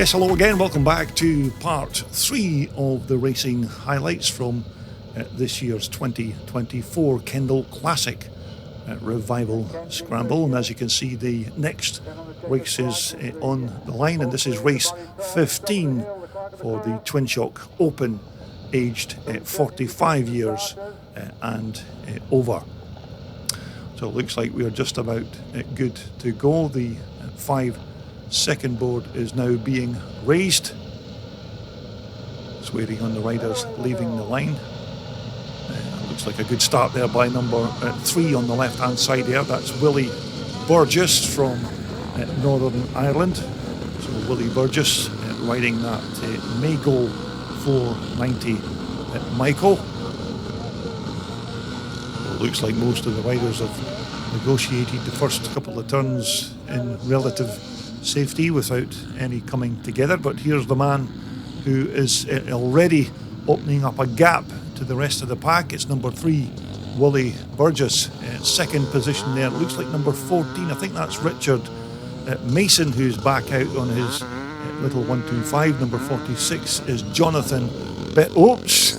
Yes, hello again. Welcome back to part 3 of the racing highlights from this year's 2024 Kendal Classic Revival Scramble. And as you can see, the next race is on the line, and this is race 15 for the Twin Shock Open, aged 45 years and over. So it looks like we are just about good to go. The 5-second board is now being raised. It's waiting on the riders leaving the line. Looks like a good start there by number 3 on the left-hand side there. That's Willie Burgess from Northern Ireland. So Willie Burgess riding that Mago 490 Michael. It looks like most of the riders have negotiated the first couple of turns in relative safety without any coming together, but here's the man who is already opening up a gap to the rest of the pack. It's number 3, Willie Burgess, second position there. It looks like number 14, I think that's Richard Mason, who's back out on his little 125. Number 46 is Jonathan Oops!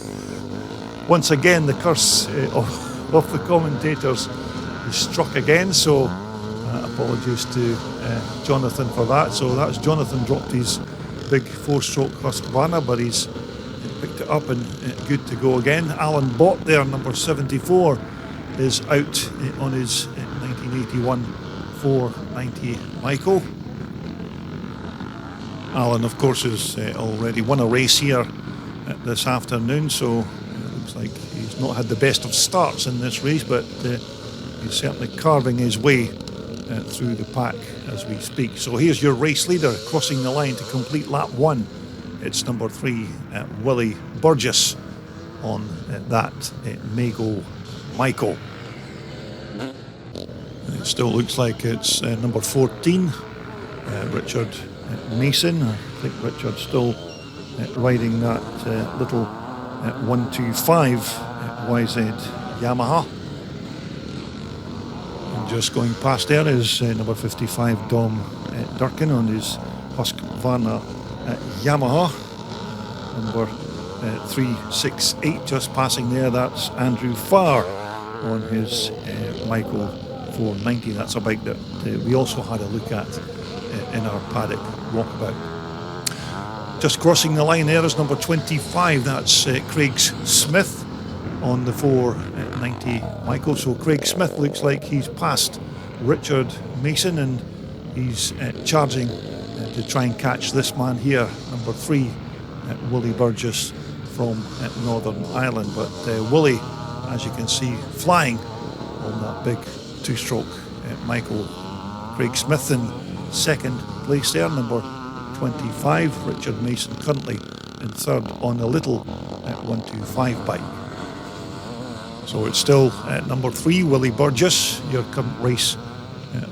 Once again, the curse of the commentators is struck again, so apologies to Jonathan for that. So that's Jonathan dropped his big 4-stroke Husqvarna, but he's picked it up and good to go again. Alan Bott there, number 74, is out on his 1981 490 Michael. Alan, of course, has already won a race here this afternoon, so it looks like he's not had the best of starts in this race, but he's certainly carving his way through the pack as we speak. So here's your race leader crossing the line to complete lap 1. It's number 3, Willie Burgess on that Mago Michael. It still looks like it's number 14, Richard Mason. I think Richard's still riding that little 125 YZ Yamaha. And just going past there is number 55, Dom Durkin on his Husqvarna Yamaha. Number 368 just passing there, that's Andrew Farr on his Michael 490. That's a bike that we also had a look at in our paddock walkabout. Just crossing the line there is number 25, that's Craig Smith on the 490 Michael. So Craig Smith looks like he's passed Richard Mason, and he's charging to try and catch this man here, number 3, Willie Burgess from Northern Ireland. But Willie, as you can see, flying on that big 2-stroke Michael. Craig Smith in second place there, number 25. Richard Mason currently in third on the little 125 bike. So it's still number 3, Willie Burgess, your current race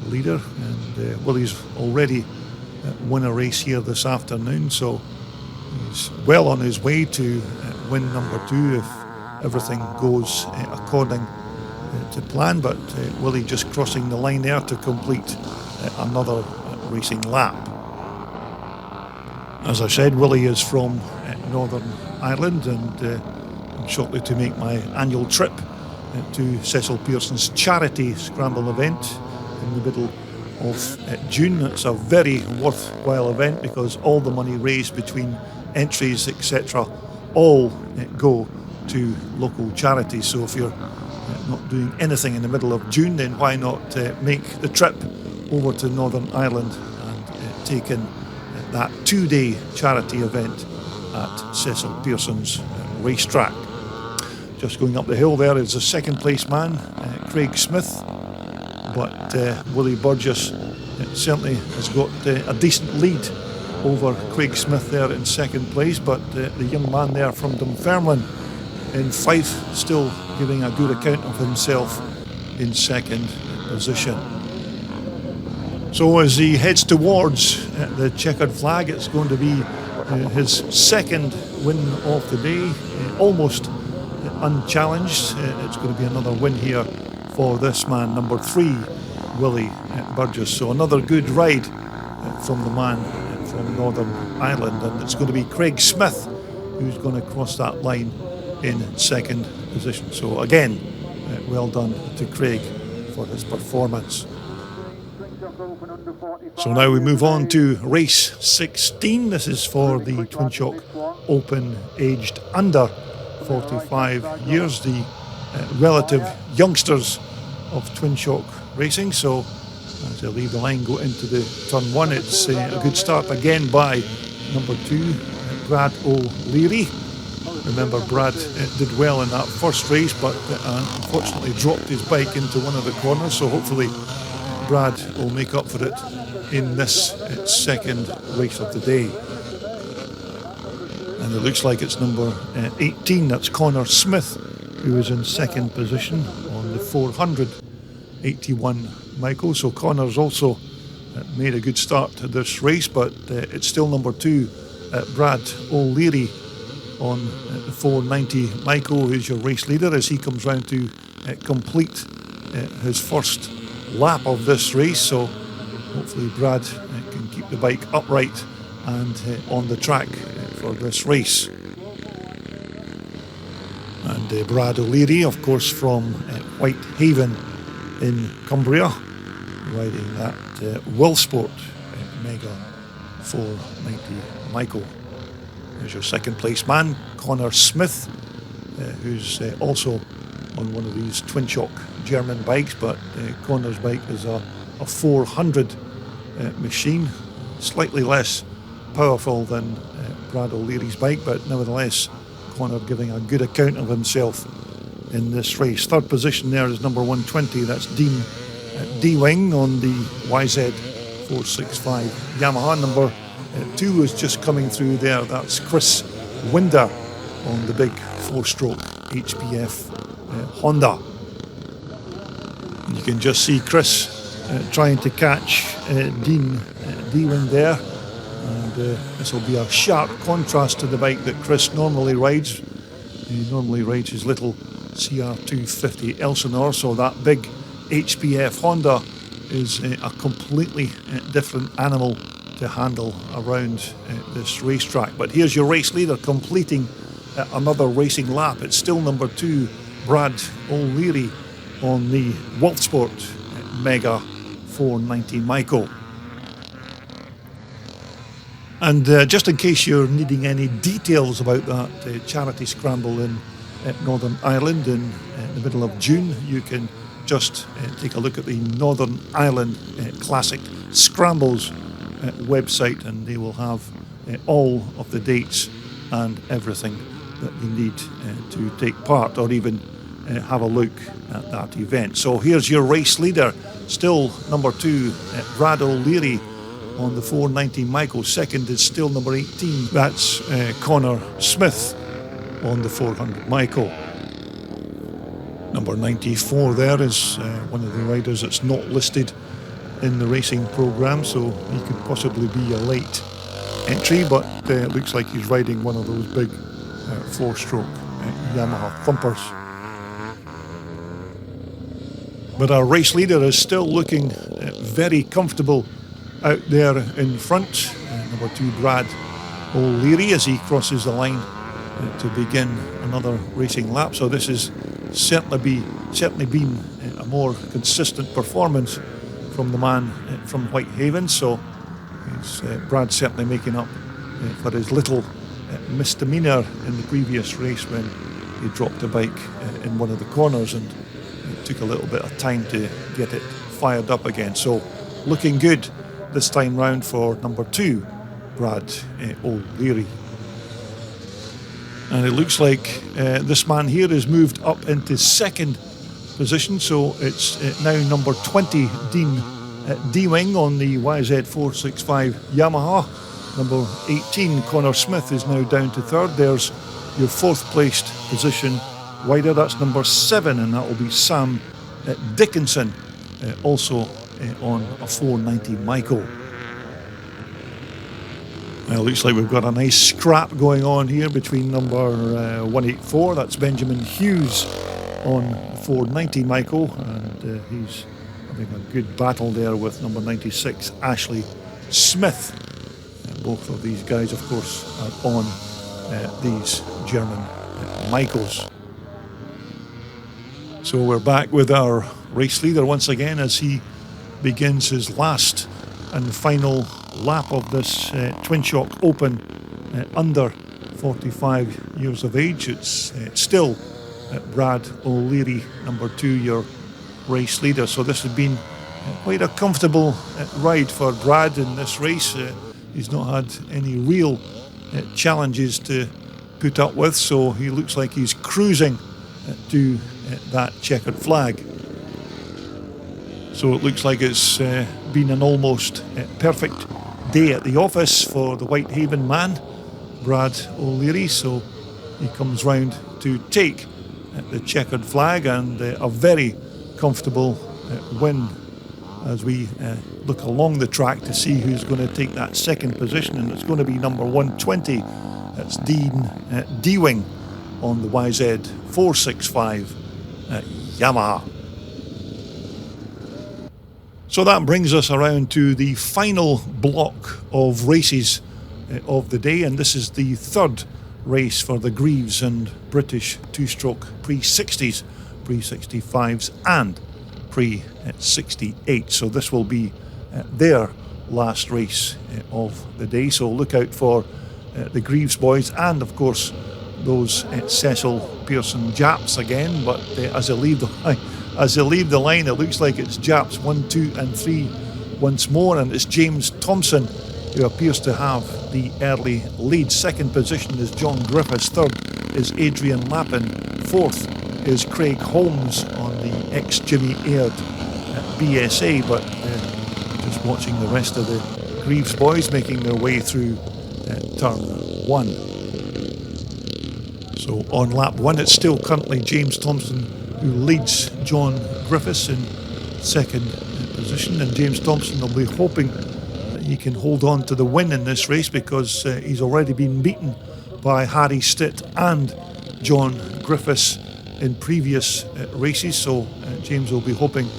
leader, and Willie's already won a race here this afternoon, so he's well on his way to win number 2 if everything goes according to plan. But Willie just crossing the line there to complete another racing lap. As I said, Willie is from Northern Ireland, and I'm shortly to make my annual trip to Cecil Pearson's charity scramble event in the middle of June. It's a very worthwhile event because all the money raised between entries, etc., all go to local charities. So if you're not doing anything in the middle of June, then why not make the trip over to Northern Ireland and take in that 2-day charity event at Cecil Pearson's racetrack. Just going up the hill there is the second place man, Craig Smith, but Willie Burgess certainly has got a decent lead over Craig Smith there in second place, but the young man there from Dunfermline in Fife still giving a good account of himself in second position. So as he heads towards the checkered flag, it's going to be his second win of the day, almost unchallenged. It's going to be another win here for this man, number 3, Willie Burgess. So another good ride from the man from Northern Ireland, and it's going to be Craig Smith who's going to cross that line in second position. So again, well done to Craig for his performance. So now we move on to race 16. This is for the Twin Shock Open aged under 45 years, the relative youngsters of Twin Shock racing. So as they leave the line, go into the turn one, it's a good start again by number 2, Brad O'Leary. Remember, Brad did well in that first race, but unfortunately dropped his bike into one of the corners, so hopefully Brad will make up for it in this second race of the day. And it looks like it's number 18, that's Connor Smith, who is in second position on the 481 Michael. So Connor's also made a good start to this race, but it's still number 2, Brad O'Leary on the 490 Michael, who's your race leader as he comes round to complete his first lap of this race. So hopefully Brad can keep the bike upright and on the track for this race. And Brad O'Leary, of course, from Whitehaven in Cumbria, riding that Willsport Mega 490 Michael. There's your second place man, Connor Smith, who's also on one of these Twin Shock German bikes, but Connor's bike is a 400 machine, slightly less powerful than Brad O'Leary's bike, but nevertheless Connor giving a good account of himself in this race. Third position there is number 120, that's Dean D-Wing on the YZ465 Yamaha. Number 2 is just coming through there, that's Chris Winder on the big 4-stroke HPF Honda. And you can just see Chris trying to catch Dean D-Wing there, and this will be a sharp contrast to the bike that Chris normally rides. He normally rides his little CR250 Elsinore, so that big HPF Honda is a completely different animal to handle around this racetrack. But here's your race leader completing another racing lap. It's still number 2, Brad O'Leary on the Willsport Mega 490 Michael. And just in case you're needing any details about that charity scramble in Northern Ireland in the middle of June, you can just take a look at the Northern Ireland Classic Scrambles website, and they will have all of the dates and everything that you need to take part or even have a look at that event. So here's your race leader, still number 2, Brad O'Leary on the 490 Michael. Second is still number 18, that's Connor Smith on the 400 Michael. Number 94 there is one of the riders that's not listed in the racing programme, so he could possibly be a late entry, but it looks like he's riding one of those big 4-stroke Yamaha thumpers. But our race leader is still looking very comfortable out there in front. Number 2, Brad O'Leary, as he crosses the line to begin another racing lap. So this has certainly been a more consistent performance from the man from Whitehaven. So Brad's certainly making up for his little misdemeanour in the previous race when he dropped a bike in one of the corners, and it took a little bit of time to get it fired up again. So looking good this time round for number 2, Brad O'Leary. And it looks like this man here has moved up into second position, so it's now number 20, Dean D-Wing on the YZ465 Yamaha. Number 18, Connor Smith, is now down to third. There's your fourth placed position rider, that's number 7, and that will be Sam Dickinson, also on a 490 Michael. Well, looks like we've got a nice scrap going on here between number 184, that's Benjamin Hughes on 490 Michael, and he's having a good battle there with number 96, Ashley Smith. Both of these guys, of course, are on these German Michaels. So we're back with our race leader once again as he begins his last and final lap of this Twin Shock Open under 45 years of age. It's still Brad O'Leary, number 2, your race leader. So this has been quite a comfortable ride for Brad in this race. He's not had any real challenges to put up with, so he looks like he's cruising to that checkered flag. So it looks like it's been an almost perfect day at the office for the Whitehaven man, Brad O'Leary. So he comes round to take the checkered flag, and a very comfortable win as we look along the track to see who's going to take that second position, and it's going to be number 120. That's Dean Dewing on the YZ 465 Yamaha. So that brings us around to the final block of races of the day, and this is the third race for the Greaves and British two-stroke pre-60s, pre-65s and pre-68. So this will be their last race of the day. So look out for the Greaves boys and, of course, those Cecil Pearson Japs again. But as they leave the line, it looks like it's Japs 1, 2 and 3 once more, and it's James Thompson who appears to have the early lead. Second position is John Griffiths. Third is Adrian Lappin. Fourth is Craig Holmes on the ex-Jimmy Aird BSA, but just watching the rest of the Greaves boys making their way through turn 1. So on lap 1, it's still currently James Thompson who leads John Griffiths in second position, and James Thompson will be hoping that he can hold on to the win in this race, because he's already been beaten by Harry Stitt and John Griffiths in previous races. So James will be hoping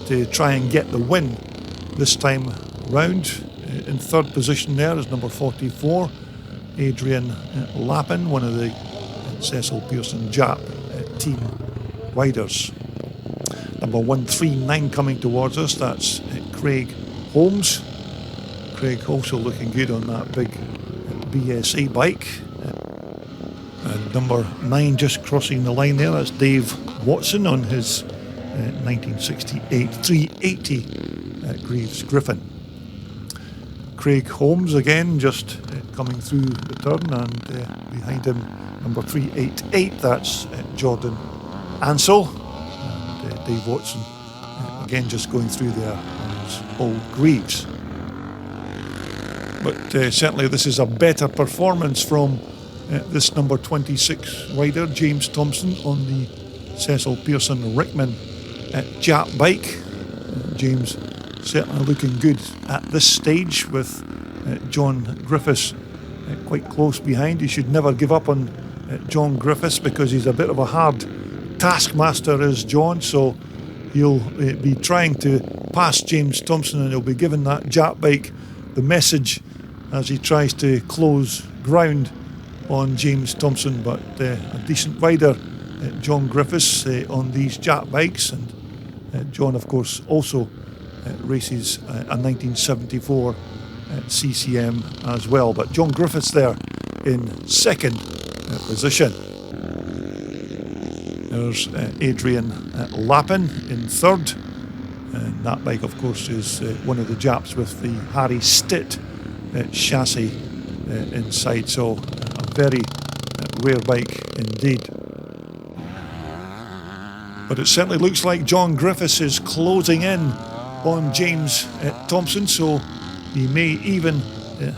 to try and get the win this time round. In third position there is number 44, Adrian Lappin, one of the Cecil Pearson Jap team riders. Number 139 coming towards us, that's Craig Holmes. Craig also looking good on that big BSA bike. And number 9 just crossing the line there, that's Dave Watson on his 1968 380 Greaves Griffin. Craig Holmes again just coming through the turn, and behind him number 388, that's Jordan Ansell, and Dave Watson again just going through there on his old Greaves. But certainly this is a better performance from this number 26 rider, James Thompson, on the Cecil Pearson Rickman Jap bike. James certainly looking good at this stage, with John Griffiths quite close behind. You should never give up on John Griffiths, because he's a bit of a hard taskmaster, is John, so he'll be trying to pass James Thompson, and he'll be giving that Jap bike the message as he tries to close ground on James Thompson. But a decent rider, John Griffiths, on these Jap bikes, and John of course also races a 1974 CCM as well. But John Griffiths there in second position. There's Adrian Lappin in third, and that bike of course is one of the Japs with the Harry Stitt chassis inside, so a very rare bike indeed. But it certainly looks like John Griffiths is closing in on James Thompson, so he may even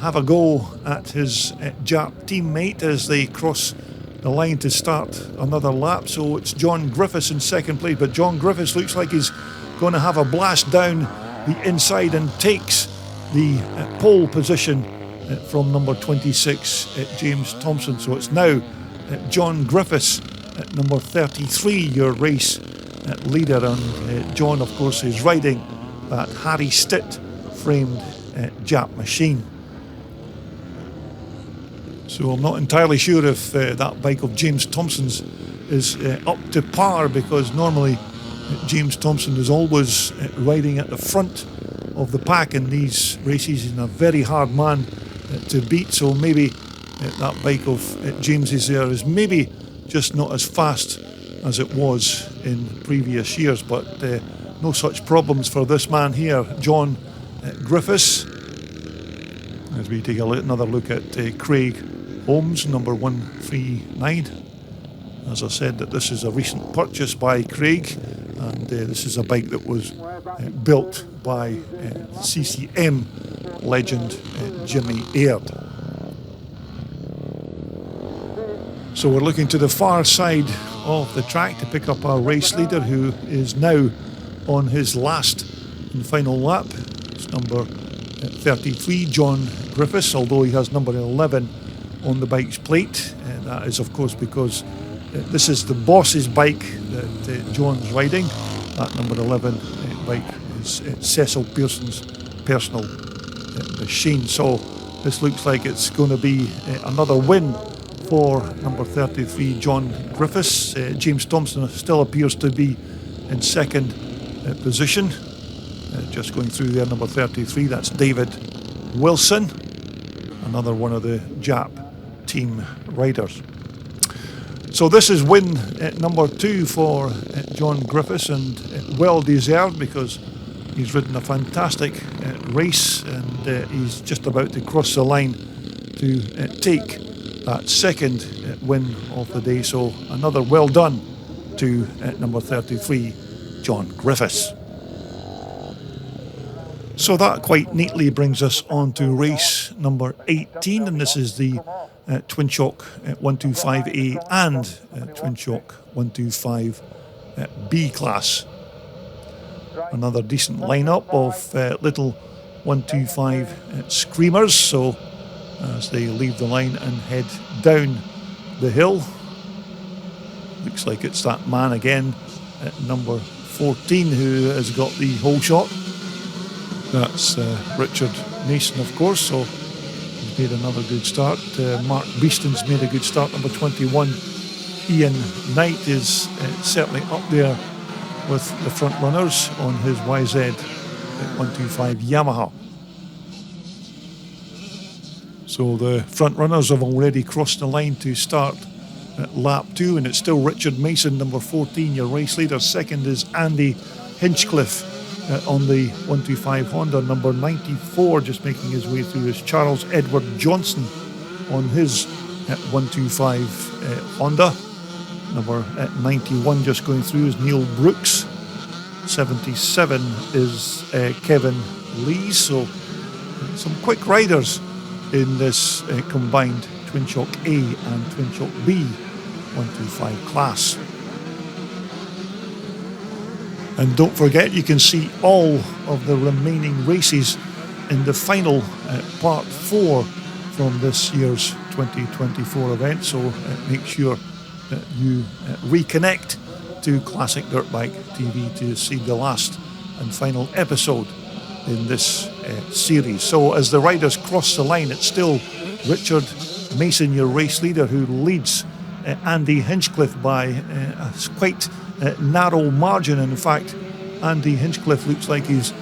have a go at his Jap teammate as they cross the line to start another lap. So it's John Griffiths in second place, but John Griffiths looks like he's going to have a blast down the inside and takes the pole position from number 26, James Thompson. So it's now John Griffiths at number 33, your race leader, and John of course is riding that Harry Stitt framed Jap machine. So I'm not entirely sure if that bike of James Thompson's is up to par, because normally James Thompson is always riding at the front of the pack in these races. He's a very hard man to beat, so maybe that bike of James's there is maybe just not as fast as it was in previous years, but no such problems for this man here, John Griffiths. As we take another look at Craig Holmes, number 139. As I said, that this is a recent purchase by Craig, and this is a bike that was built by CCM legend Jimmy Aird. So we're looking to the far side of the track to pick up our race leader, who is now on his last and final lap. It's number 33, John Griffiths, although he has number 11 on the bike's plate. That is, of course, because this is the boss's bike that John's riding. That number 11 bike is Cecil Pearson's personal machine. So this looks like it's going to be another win for number 33, John Griffiths. James Thompson still appears to be in second position. Just going through there, number 33, that's David Wilson, another one of the Jap team riders. So this is win number 2 for John Griffiths, and well deserved, because he's ridden a fantastic race, and he's just about to cross the line to take that second win of the day. So another well done to number 33, John Griffiths. So that quite neatly brings us on to race number 18, and this is the Twin Shock 125A and Twin Shock 125B class. Another decent lineup of little 125 screamers. So as they leave the line and head down the hill, looks like it's that man again at number 14 who has got the whole shot. That's Richard Mason, of course, so he's made another good start. Mark Beeston's made a good start, number 21. Ian Knight is certainly up there with the front runners on his YZ 125 Yamaha. So the front runners have already crossed the line to start at lap 2, and it's still Richard Mason, number 14, your race leader. Second is Andy Hinchcliffe on the 125 Honda. Number 94 just making his way through is Charles Edward Johnson on his 125 Honda. Number 91 just going through is Neil Brooks. 77 is Kevin Lee. So some quick riders in this combined Twin Shock A and Twin Shock B 125 class. And don't forget, you can see all of the remaining races in the final part 4 from this year's 2024 event. So make sure that you reconnect to Classic Dirt Bike TV to see the last and final episode in this series. So as the riders cross the line, it's still Richard Mason, your race leader, who leads Andy Hinchcliffe by a quite narrow margin. In fact, Andy Hinchcliffe looks like he's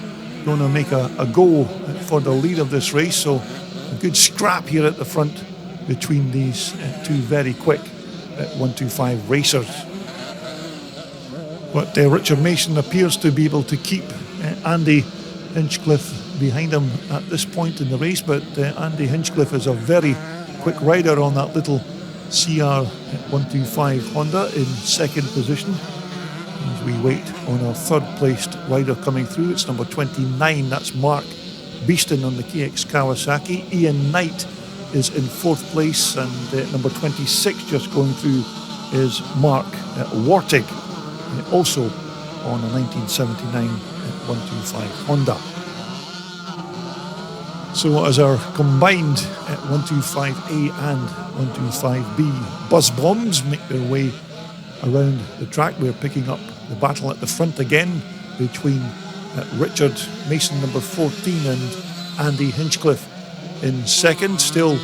going to make a go for the lead of this race. So a good scrap here at the front between these two very quick 125 racers. But Richard Mason appears to be able to keep Andy Hinchcliffe behind him at this point in the race, but Andy Hinchcliffe is a very quick rider on that little CR 125 Honda in second position. As we wait on our third placed rider coming through, it's number 29, that's Mark Beeston on the KX Kawasaki. Ian Knight is in fourth place, and number 26 just going through is Mark Wartig, also on a 1979 125 Honda. So as our combined 125A and 125B buzz bombs make their way around the track, we're picking up the battle at the front again between Richard Mason, number 14, and Andy Hinchcliffe in second. Still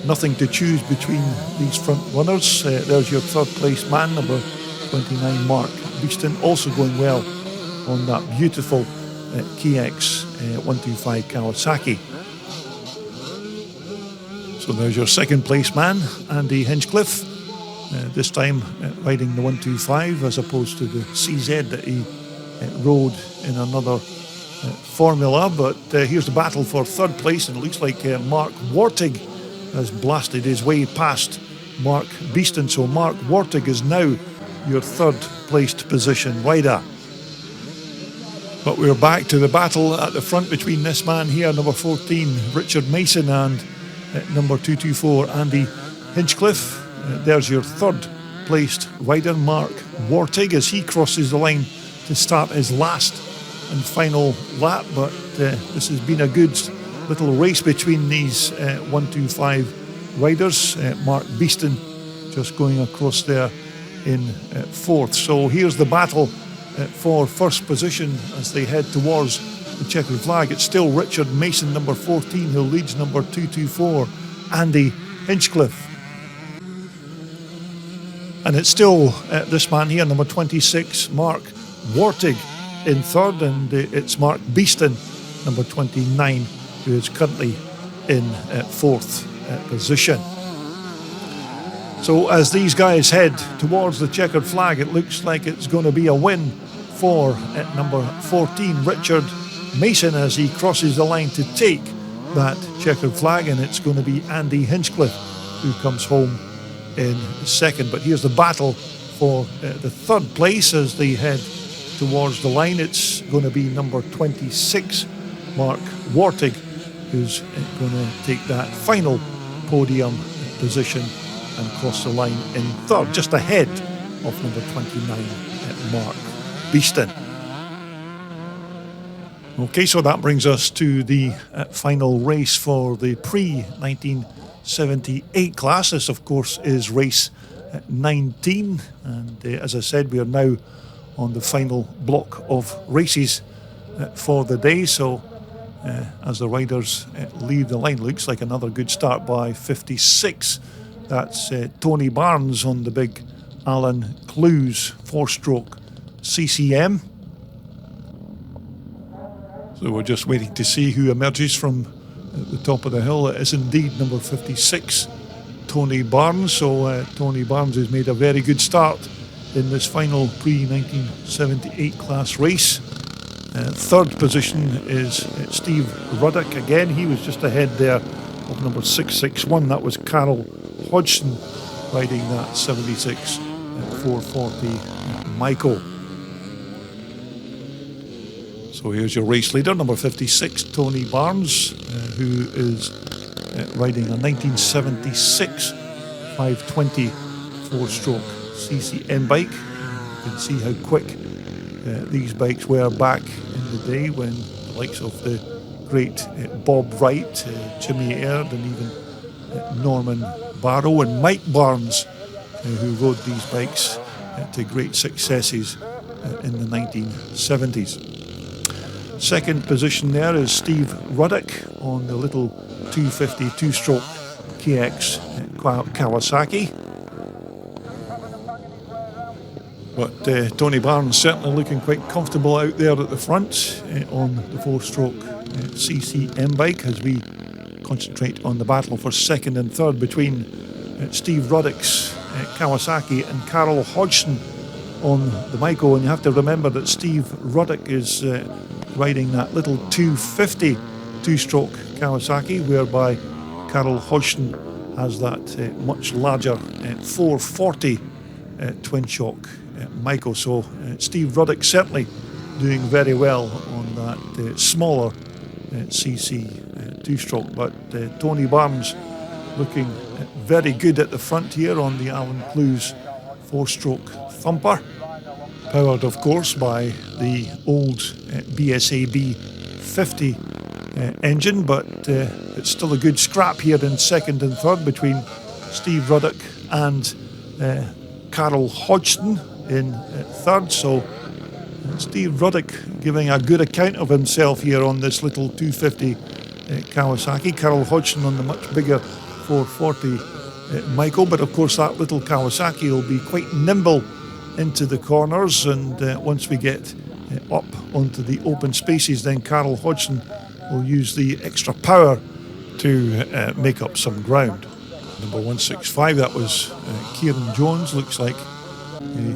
nothing to choose between these front runners. There's your third place man, number 29, Mark Beeston, also going well on that beautiful KX 125 Kawasaki. So there's your second place man, Andy Hinchcliffe, this time riding the 125 as opposed to the CZ that he rode in another formula. But here's the battle for third place, and it looks like Mark Wartig has blasted his way past Mark Beeston. So Mark Wartig is now your third placed position rider. But we're back to the battle at the front between this man here, number 14, Richard Mason, and number 224, Andy Hinchcliffe. There's your third placed rider, Mark Wartig, as he crosses the line to start his last and final lap. But this has been a good little race between these 125 riders. Mark Beeston just going across there in fourth. So here's the battle for first position as they head towards the checkered flag. It's still Richard Mason, number 14, who leads number 224, Andy Hinchcliffe. And it's still this man here, number 26, Mark Wartig, in third, and it's Mark Beeston, number 29, who is currently in fourth position. So as these guys head towards the checkered flag, it looks like it's going to be a win for number 14, Richard Mason, as he crosses the line to take that checkered flag, and it's going to be Andy Hinchcliffe who comes home in second. But here's the battle for the third place as they head towards the line. It's going to be number 26, Mark Wartig, who's going to take that final podium position and cross the line in third, just ahead of number 29, Mark Beeston. Okay, so that brings us to the final race for the pre-1978 class. This, of course, is race 19, and as I said, we are now on the final block of races for the day. So as the riders leave the line, looks like another good start by 56. That's Tony Barnes on the big Alan Clues 4-stroke CCM. So we're just waiting to see who emerges from the top of the hill. It is indeed number 56, Tony Barnes. So Tony Barnes has made a very good start in this final pre-1978 class race. Third position is Steve Ruddock again. He was just ahead there of number 661. That was Carol Hodgson riding that 76 440 Michael. So here's your race leader, number 56, Tony Barnes, who is riding a 1976 520 4-stroke CCM bike. You can see how quick these bikes were back in the day when the likes of the great Bob Wright, Jimmy Aird, and even Norman Barrow and Mike Barnes, who rode these bikes to great successes in the 1970s. Second position there is Steve Ruddock on the little 250 2-stroke KX Kawasaki. But Tony Barnes certainly looking quite comfortable out there at the front on the 4-stroke CCM bike, as we concentrate on the battle for second and third between Steve Ruddock's Kawasaki and Carol Hodgson on the Maiko. And you have to remember that Steve Ruddock is riding that little 250 2-stroke Kawasaki, whereby Carol Hodgson has that much larger 440 twin-shock Maiko. So Steve Ruddock certainly doing very well on that smaller CC 2-stroke. But Tony Barnes looking very good at the front here on the Alan Clues 4-stroke Thumper, powered of course by the old BSAB 50 engine, but it's still a good scrap here in second and third between Steve Ruddock and Carol Hodgson in third. So Steve Ruddock giving a good account of himself here on this little 250 Kawasaki. Carol Hodgson on the much bigger 440 Michael, but of course that little Kawasaki will be quite nimble into the corners, and once we get up onto the open spaces, then Carol Hodgson will use the extra power to make up some ground. Number 165, that was Kieran Jones. Looks like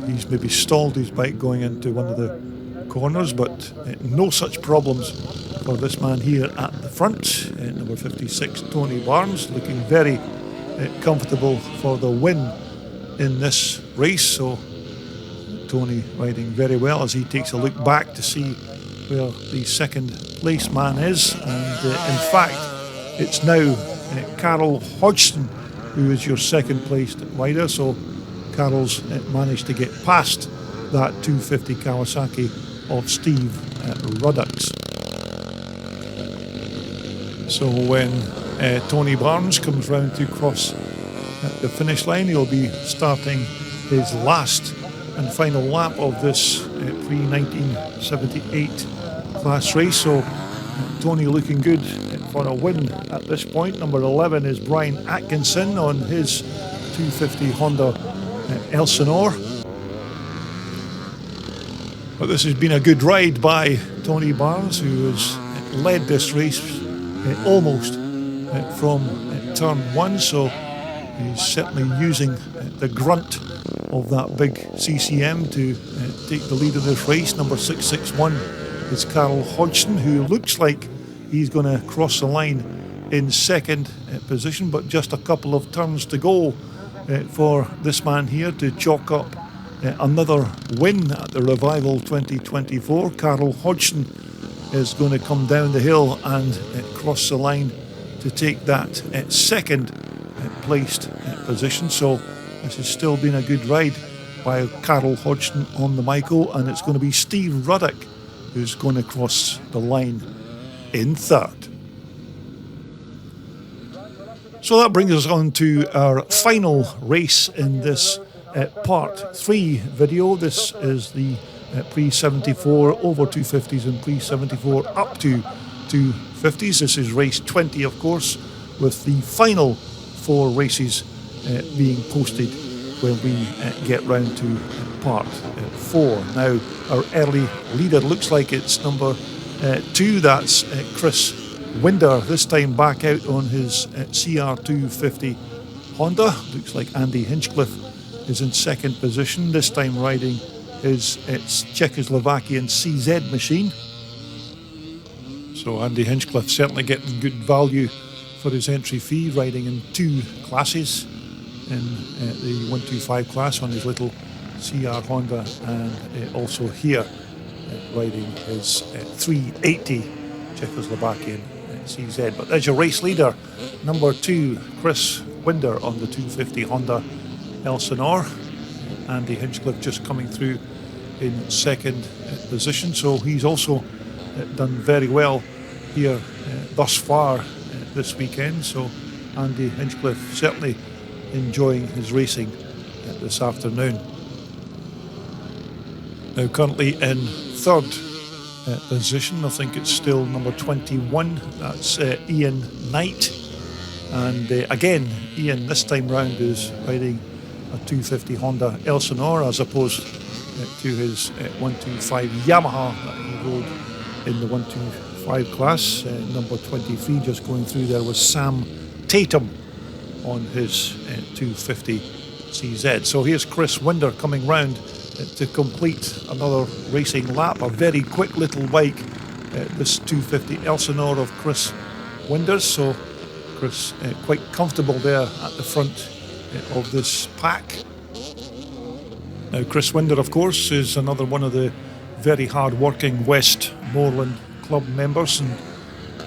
he's maybe stalled his bike going into one of the corners, but no such problems for this man here at the front. Number 56, Tony Barnes, looking very comfortable for the win in this race. So Tony riding very well as he takes a look back to see where the second place man is, and in fact it's now Carol Hodgson who is your second placed rider. So Carol's managed to get past that 250 Kawasaki of Steve Ruddock's. So when Tony Barnes comes round to cross the finish line, he'll be starting his last and final lap of this pre-1978 class race. So Tony looking good for a win at this point. Number 11 is Brian Atkinson on his 250 Honda Elsinore. But this has been a good ride by Tony Barnes, who has led this race almost from turn one. So he's certainly using the grunt of that big CCM to take the lead of this race. Number 661 is Carol Hodgson, who looks like he's going to cross the line in second position, but just a couple of turns to go for this man here to chalk up another win at the Revival 2024. Carol Hodgson is going to come down the hill and cross the line to take that second placed position. So this has still been a good ride by Carol Hodgson on the Michael, and it's going to be Steve Ruddock who's going to cross the line in third. So that brings us on to our final race in this part 3 video. This is the pre-74 over 250s and pre-74 up to 250s. This is race 20, of course, with the final 4 races being posted when we get round to part 4. Now, our early leader looks like it's number 2. That's Chris Winder, this time back out on his CR250 Honda. Looks like Andy Hinchcliffe is in second position, this time riding his Czechoslovakian CZ machine. So Andy Hinchcliffe certainly getting good value for his entry fee, riding in 2 classes, in the 125 class on his little CR Honda, and also here riding his 380 Czechoslovakian CZ. But there's your race leader, number 2, Chris Winder on the 250 Honda Elsinore. Andy Hinchcliffe just coming through in second position, so he's also done very well here thus far this weekend. So Andy Hinchcliffe certainly enjoying his racing this afternoon. Now currently in third position, I think it's still number 21, that's Ian Knight, and again Ian this time round is riding a 250 Honda Elsinore as opposed to his 125 Yamaha that he rode in the 125 class. Number 23 just going through there was Sam Tatum on his 250 CZ. So here's Chris Winder coming round to complete another racing lap. A very quick little bike, this 250 Elsinore of Chris Winder's. So Chris quite comfortable there at the front of this pack. Now Chris Winder, of course, is another one of the very hard-working Westmoreland Club members, and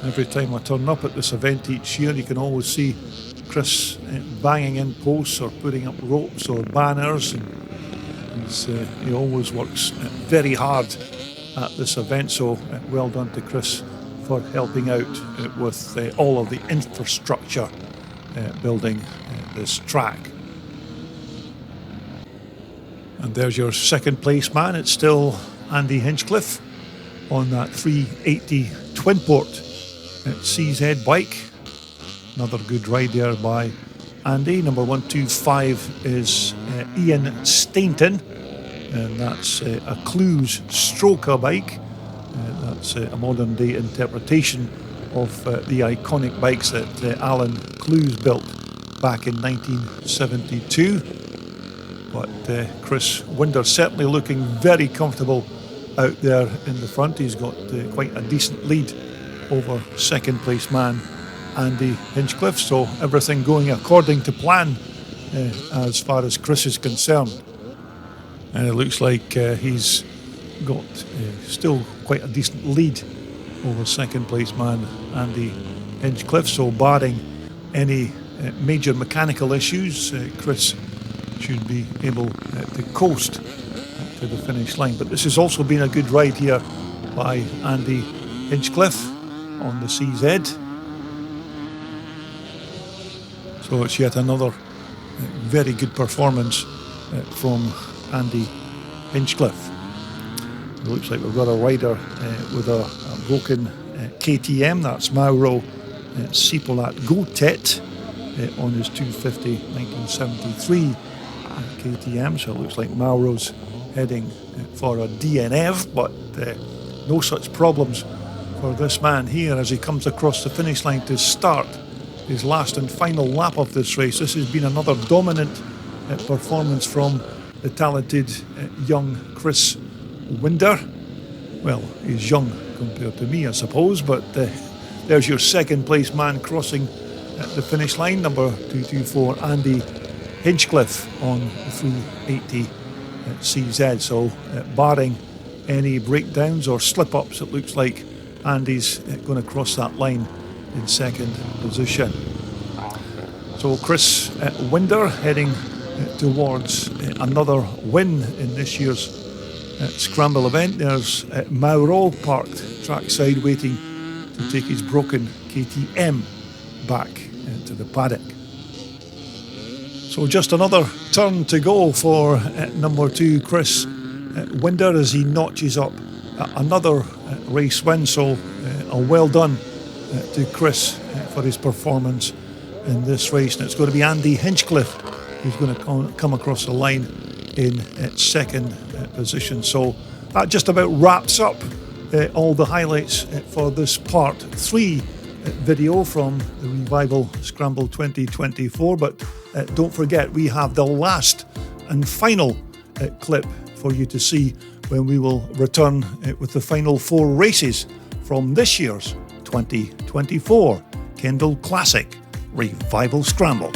every time I turn up at this event each year, you can always see Chris banging in posts or putting up ropes or banners, and he always works very hard at this event. So well done to Chris for helping out with all of the infrastructure building this track. And there's your second place man. It's still Andy Hinchcliffe on that 380 twin port CZ bike. Another good ride there by Andy. Number 125 is Ian Stainton, and that's a Clues Stroker bike. That's a modern day interpretation of the iconic bikes that Alan Clues built back in 1972. But Chris Winder certainly looking very comfortable out there in the front. He's got quite a decent lead over second place man Andy Hinchcliffe, so everything going according to plan as far as Chris is concerned. And it looks like he's got still quite a decent lead over second place man Andy Hinchcliffe, so barring any major mechanical issues, Chris should be able to coast to the finish line. But this has also been a good ride here by Andy Hinchcliffe on the CZ. So it's yet another very good performance from Andy Hinchcliffe. It looks like we've got a rider with a broken KTM. That's Mauro Cipolat Gotet on his 250 1973 KTM. So it looks like Mauro's heading for a DNF, but no such problems for this man here as he comes across the finish line to start his last and final lap of this race. This has been another dominant performance from the talented young Chris Winder. Well, he's young compared to me, I suppose, but there's your second place man crossing the finish line, number 224 Andy Hinchcliffe on the 380 CZ. So barring any breakdowns or slip-ups, it looks like Andy's going to cross that line in second position. So Chris Winder heading towards another win in this year's Scramble event. There's Mauro parked trackside waiting to take his broken KTM back to the paddock. So just another turn to go for number 2 Chris Winder as he notches up another race win. So a well done to Chris for his performance in this race. And it's going to be Andy Hinchcliffe who's going to come across the line in second position. So that just about wraps up all the highlights for this part 3 video from the Revival Scramble 2024. But don't forget, we have the last and final clip for you to see when we will return with the final 4 races from this year's 2024 Kendal Classic Revival Scramble.